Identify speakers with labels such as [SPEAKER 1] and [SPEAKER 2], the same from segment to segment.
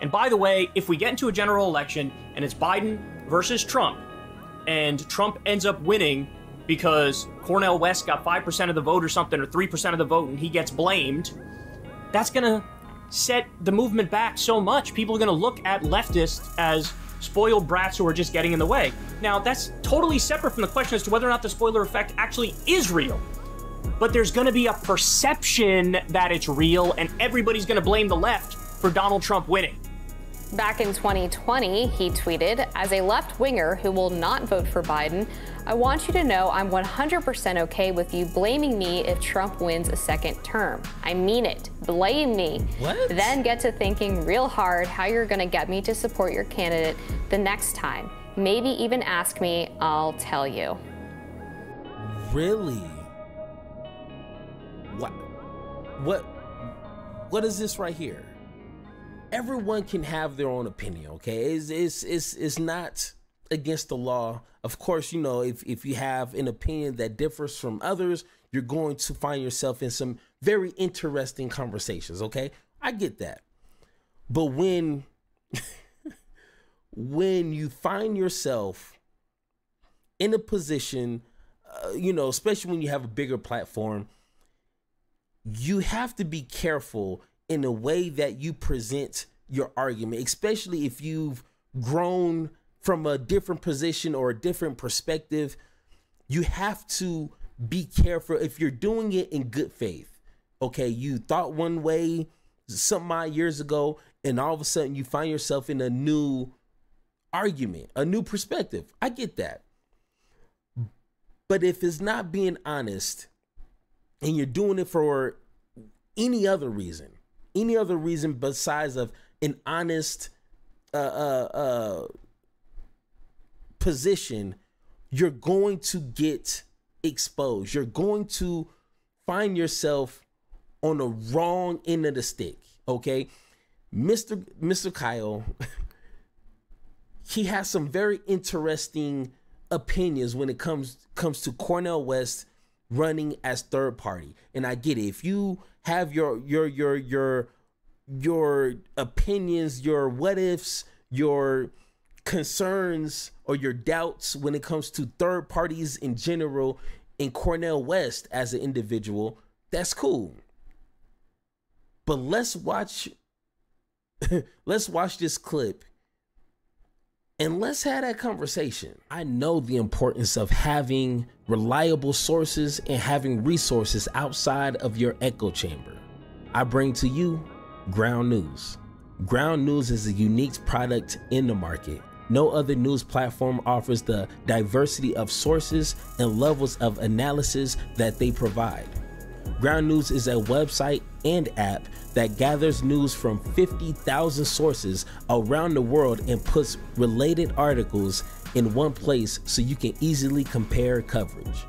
[SPEAKER 1] And by the way, if we get into a general election and it's Biden versus Trump, and Trump ends up winning because Cornel West got 5% of the vote or something, or 3% of the vote, and he gets blamed, that's gonna set the movement back so much. People are gonna look at leftists as spoiled brats who are just getting in the way. Now, that's totally separate from the question as to whether or not the spoiler effect actually is real. But there's gonna be a perception that it's real, and everybody's gonna blame the left for Donald Trump winning.
[SPEAKER 2] Back in 2020, he tweeted, "As a left-winger who will not vote for Biden, I want you to know I'm 100% okay with you blaming me if Trump wins a second term. I mean it. Blame me.
[SPEAKER 3] What?
[SPEAKER 2] Then get to thinking real hard how you're going to get me to support your candidate the next time. Maybe even ask me, I'll tell you."
[SPEAKER 3] Really? What is this right here? Everyone can have their own opinion, okay? It's not against the law. Of course, you know, if you have an opinion that differs from others, you're going to find yourself in some very interesting conversations, okay? I get that. But when you find yourself in a position, you know, especially when you have a bigger platform, you have to be careful in the way that you present your argument, especially if you've grown from a different position or a different perspective. You have to be careful if you're doing it in good faith. Okay, you thought one way some odd years ago, and all of a sudden you find yourself in a new argument, a new perspective. I get that. But if it's not being honest and you're doing it for any other reason besides of an honest position, you're going to get exposed. You're going to find yourself on the wrong end of the stick. Okay, Mr. Kyle, he has some very interesting opinions when it comes to Cornel West running as third party. And I get it. If you have your opinions, your what ifs, your concerns, or your doubts when it comes to third parties in general, in Cornel West as an individual, that's cool. But let's watch this clip and let's have that conversation. I know the importance of having reliable sources and having resources outside of your echo chamber. I bring to you Ground News. Ground News is a unique product in the market. No other news platform offers the diversity of sources and levels of analysis that they provide. Ground News is a website and app that gathers news from 50,000 sources around the world and puts related articles in one place so you can easily compare coverage.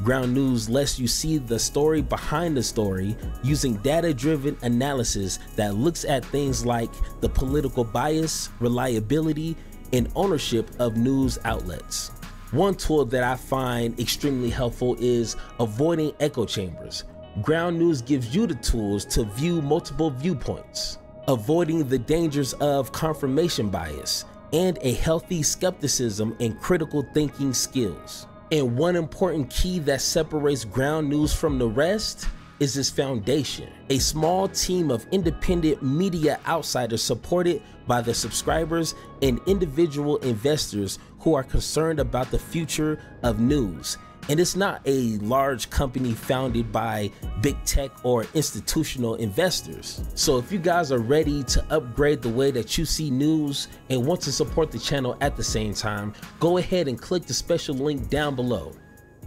[SPEAKER 3] Ground News lets you see the story behind the story using data-driven analysis that looks at things like the political bias, reliability, and ownership of news outlets. One tool that I find extremely helpful is avoiding echo chambers. Ground News gives you the tools to view multiple viewpoints, avoiding the dangers of confirmation bias, and a healthy skepticism and critical thinking skills. And one important key that separates Ground News from the rest is its foundation, a small team of independent media outsiders supported by the subscribers and individual investors who are concerned about the future of news. And it's not a large company founded by big tech or institutional investors. So if you guys are ready to upgrade the way that you see news and want to support the channel at the same time, go ahead and click the special link down below.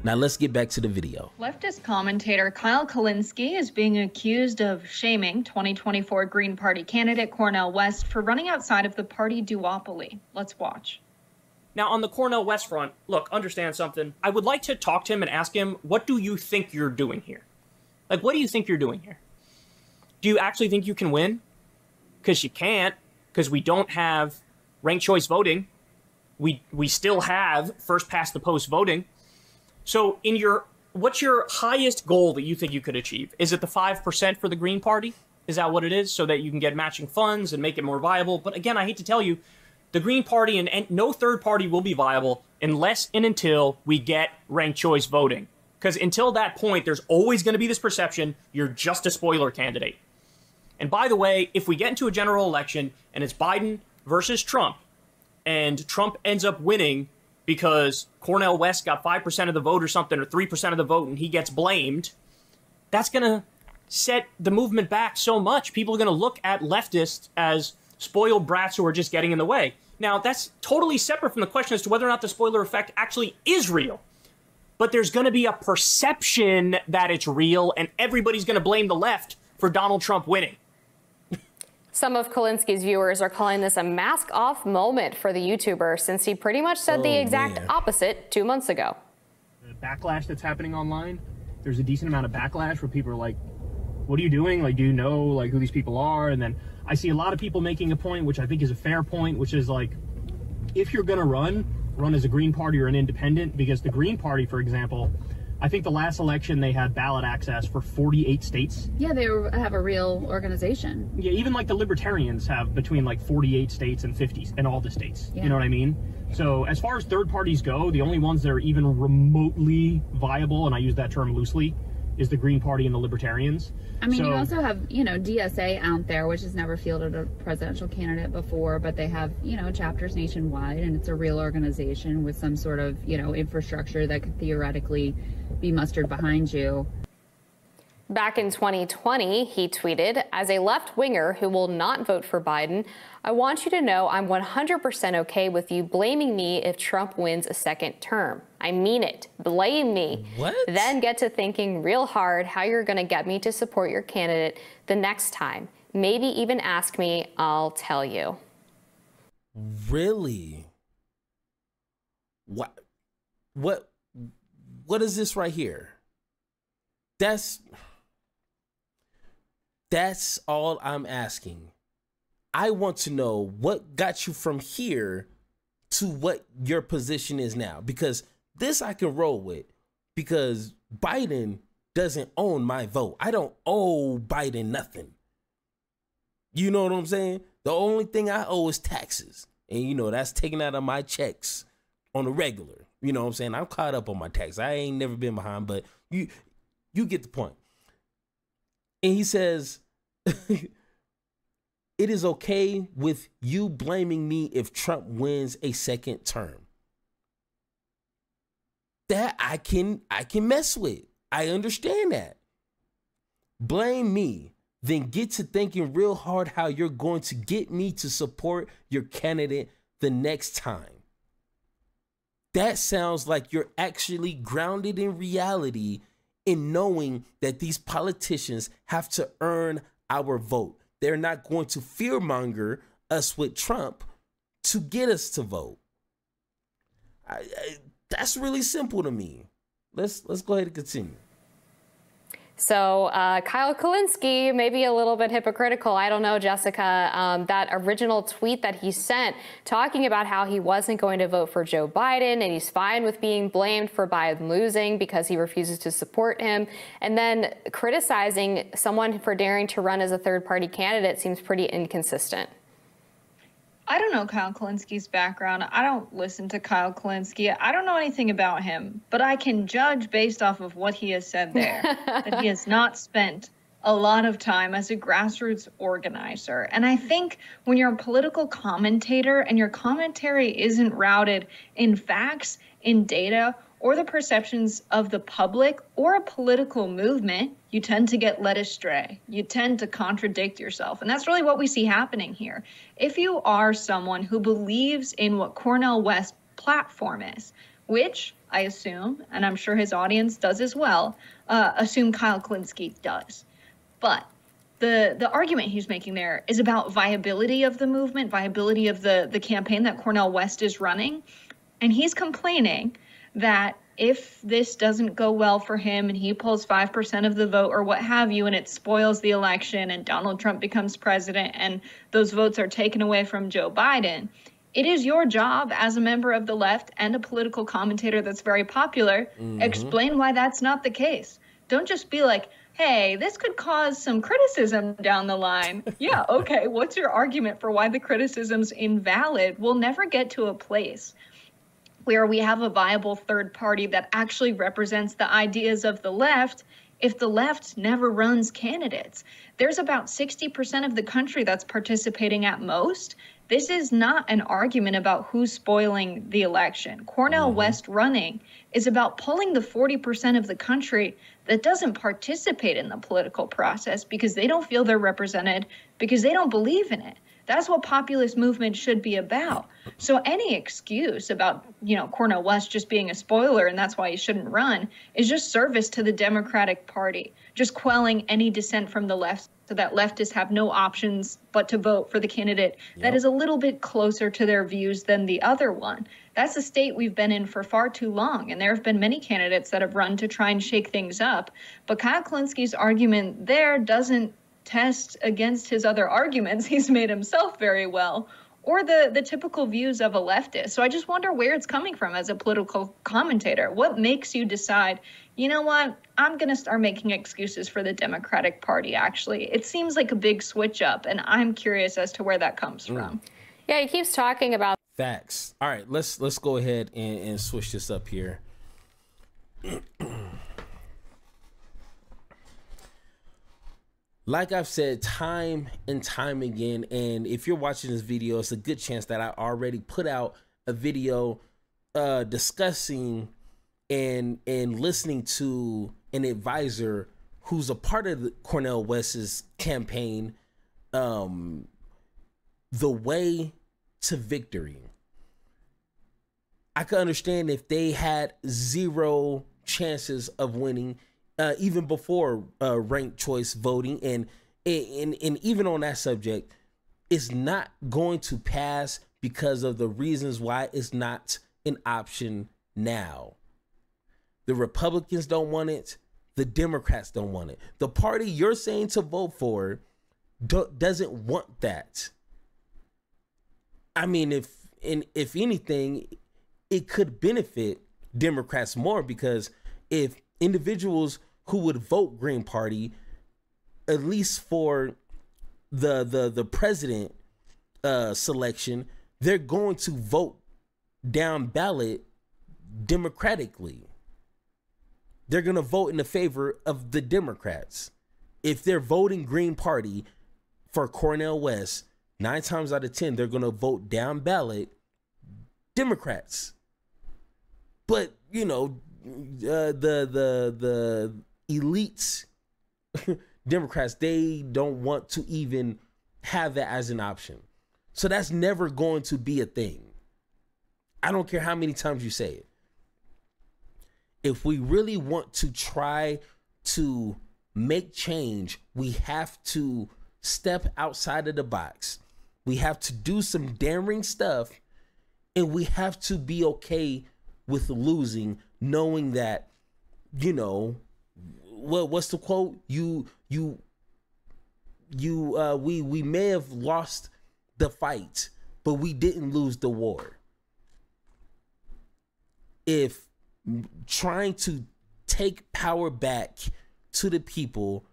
[SPEAKER 3] Now let's get back to the video.
[SPEAKER 4] Leftist commentator Kyle Kulinski is being accused of shaming 2024 Green Party candidate Cornel West for running outside of the party duopoly. Let's watch.
[SPEAKER 1] Now, on the Cornel West front, look, understand something. I would like to talk to him and ask him, what do you think you're doing here? Like, what do you think you're doing here? Do you actually think you can win? Because you can't, because we don't have ranked choice voting. We still have first past the post voting. So what's your highest goal that you think you could achieve? Is it the 5% for the Green Party? Is that what it is? So that you can get matching funds and make it more viable. But again, I hate to tell you, the Green Party and no third party will be viable unless and until we get ranked choice voting. Because until that point, there's always going to be this perception you're just a spoiler candidate. And by the way, if we get into a general election and it's Biden versus Trump, and Trump ends up winning because Cornel West got 5% of the vote or something, or 3% of the vote, and he gets blamed, that's going to set the movement back so much. People are going to look at leftists as spoiled brats who are just getting in the way. Now, that's totally separate from the question as to whether or not the spoiler effect actually is real. But there's going to be a perception that it's real, and everybody's going to blame the left for Donald Trump winning.
[SPEAKER 2] Some of Kulinski's viewers are calling this a mask-off moment for the YouTuber, since he pretty much said the exact opposite 2 months ago.
[SPEAKER 5] The backlash that's happening online, there's a decent amount of backlash where people are like, what are you doing? Like, do you know, like, who these people are? And then I see a lot of people making a point, which I think is a fair point, which is like, if you're going to run as a Green Party or an independent, because the Green Party, for example, I think the last election they had ballot access for 48 states.
[SPEAKER 6] Yeah, they have a real organization.
[SPEAKER 5] Yeah, even like the Libertarians have between like 48 states and 50 and all the states.
[SPEAKER 6] Yeah.
[SPEAKER 5] You know what I mean? So as far as third parties go, the only ones that are even remotely viable, and I use that term loosely, is the Green Party and the Libertarians.
[SPEAKER 6] I mean, you also have, DSA out there, which has never fielded a presidential candidate before, but they have, chapters nationwide, and it's a real organization with some sort of, infrastructure that could theoretically be mustered behind you.
[SPEAKER 2] Back in 2020, he tweeted, "As a left-winger who will not vote for Biden, I want you to know I'm 100% okay with you blaming me if Trump wins a second term. I mean it. Blame me.
[SPEAKER 3] What?
[SPEAKER 2] Then get to thinking real hard how you're going to get me to support your candidate the next time. Maybe even ask me, I'll tell you."
[SPEAKER 3] Really? What is this right here? That's all I'm asking. I want to know what got you from here to what your position is now, because this I can roll with, because Biden doesn't own my vote. I don't owe Biden nothing. You know what I'm saying? The only thing I owe is taxes. And that's taken out of my checks on a regular. You know what I'm saying? I'm caught up on my tax. I ain't never been behind, but you get the point. And he says, it is okay with you blaming me if Trump wins a second term. That I can mess with. I understand that. Blame me, then get to thinking real hard how you're going to get me to support your candidate the next time. That sounds like you're actually grounded in reality, in knowing that these politicians have to earn our vote. They're not going to fearmonger us with Trump to get us to vote. That's really simple to me. Let's go ahead and continue.
[SPEAKER 2] So Kyle Kulinski may be a little bit hypocritical. I don't know, Jessica. That original tweet that he sent talking about how he wasn't going to vote for Joe Biden and he's fine with being blamed for Biden losing because he refuses to support him, and then criticizing someone for daring to run as a third-party candidate seems pretty inconsistent.
[SPEAKER 4] I don't know Kyle Kulinski's background. I don't listen to Kyle Kulinski. I don't know anything about him, but I can judge based off of what he has said there, that he has not spent a lot of time as a grassroots organizer. And I think when you're a political commentator and your commentary isn't routed in facts, in data, or the perceptions of the public or a political movement, you tend to get led astray. You tend to contradict yourself. And that's really what we see happening here. If you are someone who believes in what Cornel West's platform is, which I assume, and I'm sure his audience does as well, assume Kyle Kulinski does. But the argument he's making there is about viability of the movement, viability of the campaign that Cornel West is running. And he's complaining that if this doesn't go well for him and he pulls 5% of the vote or what have you, and it spoils the election and Donald Trump becomes president and those votes are taken away from Joe Biden, it is your job as a member of the left and a political commentator that's very popular, explain why that's not the case. Don't just be like, hey, this could cause some criticism down the line. Yeah, okay, what's your argument for why the criticism's invalid? We'll never get to a place where we have a viable third party that actually represents the ideas of the left if the left never runs candidates. There's about 60% of the country that's participating at most. This is not an argument about who's spoiling the election. Cornel West running is about pulling the 40% of the country that doesn't participate in the political process because they don't feel they're represented, because they don't believe in it. That's what populist movement should be about. So any excuse about, Cornel West just being a spoiler and that's why he shouldn't run is just service to the Democratic Party, just quelling any dissent from the left so that leftists have no options but to vote for the candidate that is a little bit closer to their views than the other one. That's a state we've been in for far too long, and there have been many candidates that have run to try and shake things up. But Kyle Kulinski's argument there doesn't test against his other arguments he's made himself very well, or the typical views of a leftist. So I just wonder where it's coming from as a political commentator. What makes you decide, you know what, I'm going to start making excuses for the Democratic Party, actually? It seems like a big switch up, and I'm curious as to where that comes from.
[SPEAKER 2] Yeah, he keeps talking about
[SPEAKER 3] facts. All right, let's go ahead and switch this up here. Like I've said time and time again, and if you're watching this video, it's a good chance that I already put out a video discussing and listening to an advisor who's a part of Cornel West's campaign, the way to victory. I could understand if they had zero chances of winning, even before ranked choice voting, and even on that subject, it's not going to pass because of the reasons why it's not an option now. The Republicans don't want it. The Democrats don't want it. The party you're saying to vote for doesn't want that. I mean, if anything, it could benefit Democrats more, because if individuals who would vote Green Party, at least for the president selection, they're going to vote down ballot democratically. They're going to vote in the favor of the Democrats. If they're voting Green Party for Cornel West, 9 times out of 10, they're going to vote down ballot Democrats. But, the elites, Democrats, they don't want to even have that as an option. So that's never going to be a thing. I don't care how many times you say it. If we really want to try to make change, we have to step outside of the box. We have to do some daring stuff, and we have to be okay with losing, knowing that, what's the quote? We may have lost the fight, but we didn't lose the war. If trying to take power back to the people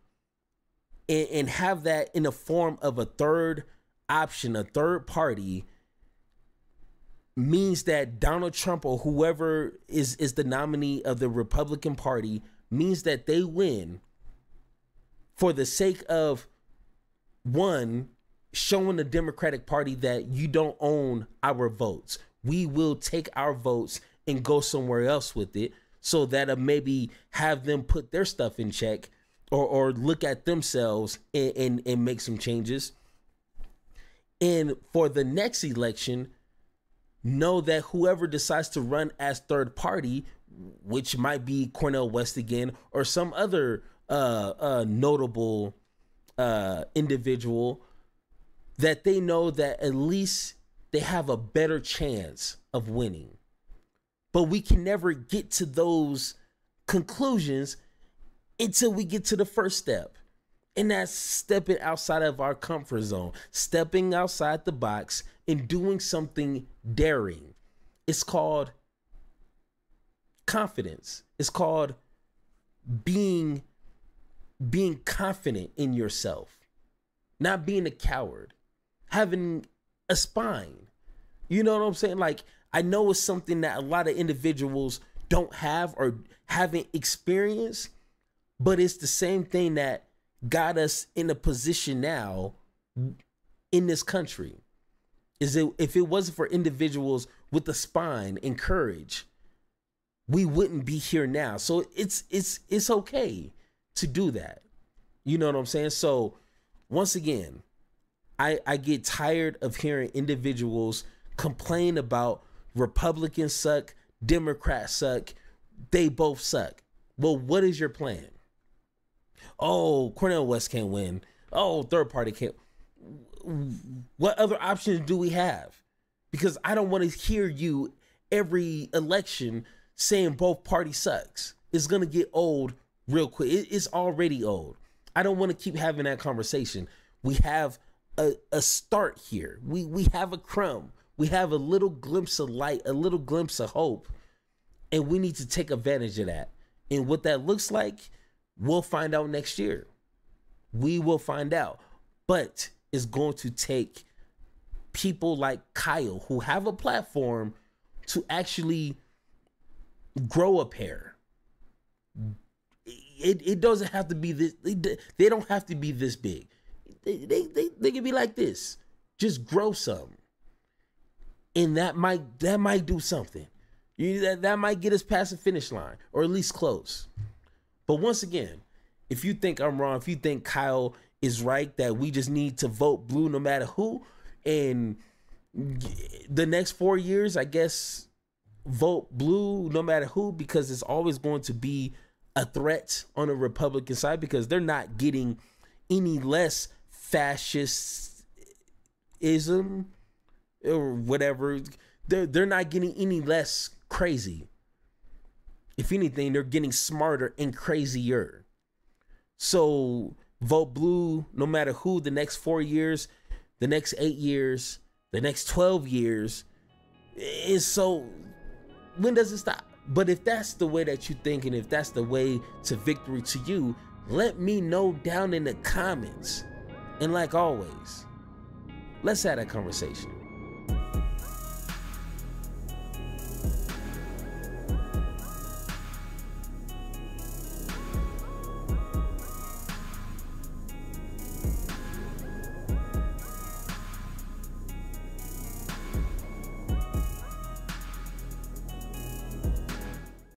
[SPEAKER 3] and have that in the form of a third option, a third party, means that Donald Trump or whoever is the nominee of the Republican Party, means that they win for the sake of, one, showing the Democratic Party that you don't own our votes. We will take our votes and go somewhere else with it, so that maybe have them put their stuff in check, or look at themselves and make some changes. And for the next election, know that whoever decides to run as third party, which might be Cornel West again, or some other notable individual, that they know that at least they have a better chance of winning. But we can never get to those conclusions until we get to the first step. And that's stepping outside of our comfort zone, stepping outside the box and doing something daring. It's called confidence. It's called being being confident in yourself, not being a coward, having a spine. You know what I'm saying? Like, I know it's something that a lot of individuals don't have or haven't experienced, but it's the same thing that got us in a position now in this country. If it wasn't for individuals with the spine and courage, we wouldn't be here now. So it's okay to do that. You know what I'm saying? So once again, I get tired of hearing individuals complain about Republicans suck, Democrats suck, they both suck. Well, what is your plan? Oh, Cornel West can't win. Oh, third party can't. What other options do we have? Because I don't want to hear you every election saying both parties sucks. It's going to get old real quick. It's already old. I don't want to keep having that conversation. We have a start here. We have a crumb. We have a little glimpse of light, a little glimpse of hope, and we need to take advantage of that. And what that looks like, we'll find out next year. We will find out. But it's going to take people like Kyle, who have a platform, to actually grow a pair. It doesn't have to be this. They don't have to be this big. They can be like this. Just grow some, and that might do something. That might get us past the finish line, or at least close. But once again, if you think I'm wrong, if you think Kyle is right, that we just need to vote blue no matter who, and the next 4 years, I guess, vote blue no matter who, because it's always going to be a threat on the Republican side, because they're not getting any less fascism or whatever. They're not getting any less crazy. If anything, they're getting smarter and crazier. So vote blue no matter who the next 4 years, the next 8 years, the next 12 years. Is so, when does it stop? But if that's the way that you think, and if that's the way to victory to you, let me know down in the comments. And like always, let's have that conversation.